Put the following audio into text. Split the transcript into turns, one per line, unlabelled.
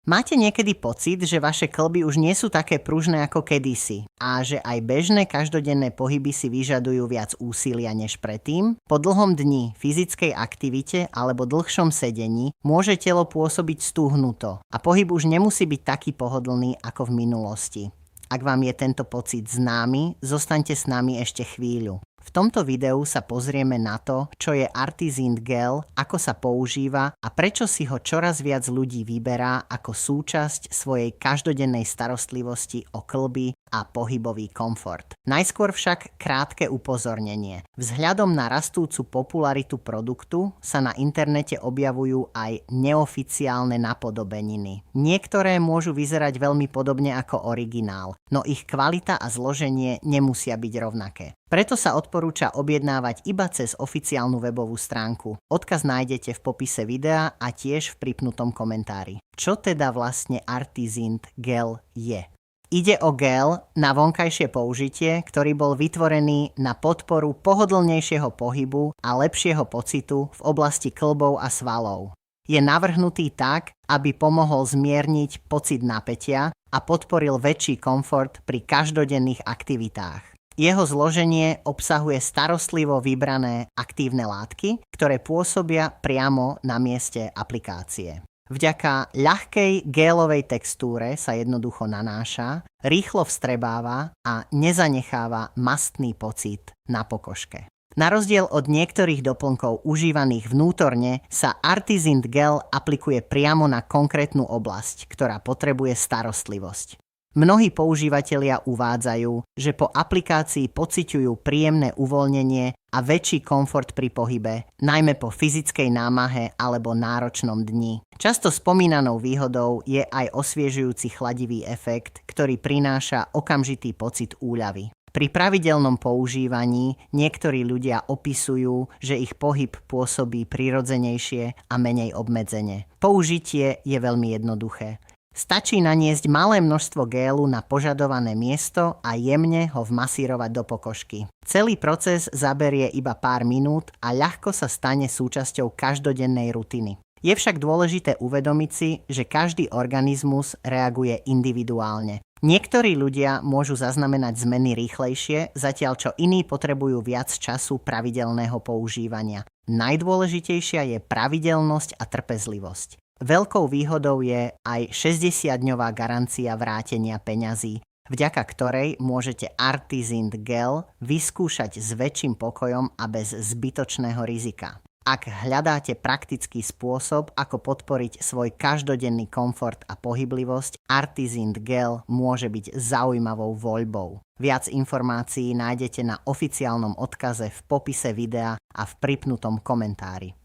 Máte niekedy pocit, že vaše kĺby už nie sú také pružné ako kedysi a že aj bežné každodenné pohyby si vyžadujú viac úsilia než predtým? Po dlhom dni, fyzickej aktivite alebo dlhšom sedení môže telo pôsobiť stúhnuto a pohyb už nemusí byť taký pohodlný ako v minulosti. Ak vám je tento pocit známy, zostaňte s nami ešte chvíľu. V tomto videu sa pozrieme na to, čo je Artisint Gel, ako sa používa a prečo si ho čoraz viac ľudí vyberá ako súčasť svojej každodennej starostlivosti o kĺby a pohybový komfort. Najskôr však krátke upozornenie. Vzhľadom na rastúcu popularitu produktu sa na internete objavujú aj neoficiálne napodobeniny. Niektoré môžu vyzerať veľmi podobne ako originál, no ich kvalita a zloženie nemusia byť rovnaké. Preto sa odporúča objednávať iba cez oficiálnu webovú stránku. Odkaz nájdete v popise videa a tiež v pripnutom komentári. Čo teda vlastne Artisint Gel je? Ide o gel na vonkajšie použitie, ktorý bol vytvorený na podporu pohodlnejšieho pohybu a lepšieho pocitu v oblasti kĺbov a svalov. Je navrhnutý tak, aby pomohol zmierniť pocit napätia a podporil väčší komfort pri každodenných aktivitách. Jeho zloženie obsahuje starostlivo vybrané aktívne látky, ktoré pôsobia priamo na mieste aplikácie. Vďaka ľahkej gélovej textúre sa jednoducho nanáša, rýchlo vstrebáva a nezanecháva mastný pocit na pokožke. Na rozdiel od niektorých doplnkov užívaných vnútorne sa Artisint Gel aplikuje priamo na konkrétnu oblasť, ktorá potrebuje starostlivosť. Mnohí používatelia uvádzajú, že po aplikácii pociťujú príjemné uvoľnenie a väčší komfort pri pohybe, najmä po fyzickej námahe alebo náročnom dni. Často spomínanou výhodou je aj osviežujúci chladivý efekt, ktorý prináša okamžitý pocit úľavy. Pri pravidelnom používaní niektorí ľudia opisujú, že ich pohyb pôsobí prirodzenejšie a menej obmedzene. Použitie je veľmi jednoduché. Stačí naniesť malé množstvo gélu na požadované miesto a jemne ho vmasírovať do pokožky. Celý proces zaberie iba pár minút a ľahko sa stane súčasťou každodennej rutiny. Je však dôležité uvedomiť si, že každý organizmus reaguje individuálne. Niektorí ľudia môžu zaznamenať zmeny rýchlejšie, zatiaľ čo iní potrebujú viac času pravidelného používania. Najdôležitejšia je pravidelnosť a trpezlivosť. Veľkou výhodou je aj 60-dňová garancia vrátenia peňazí, vďaka ktorej môžete Artisint Gel vyskúšať s väčším pokojom a bez zbytočného rizika. Ak hľadáte praktický spôsob, ako podporiť svoj každodenný komfort a pohyblivosť, Artisint Gel môže byť zaujímavou voľbou. Viac informácií nájdete na oficiálnom odkaze v popise videa a v pripnutom komentári.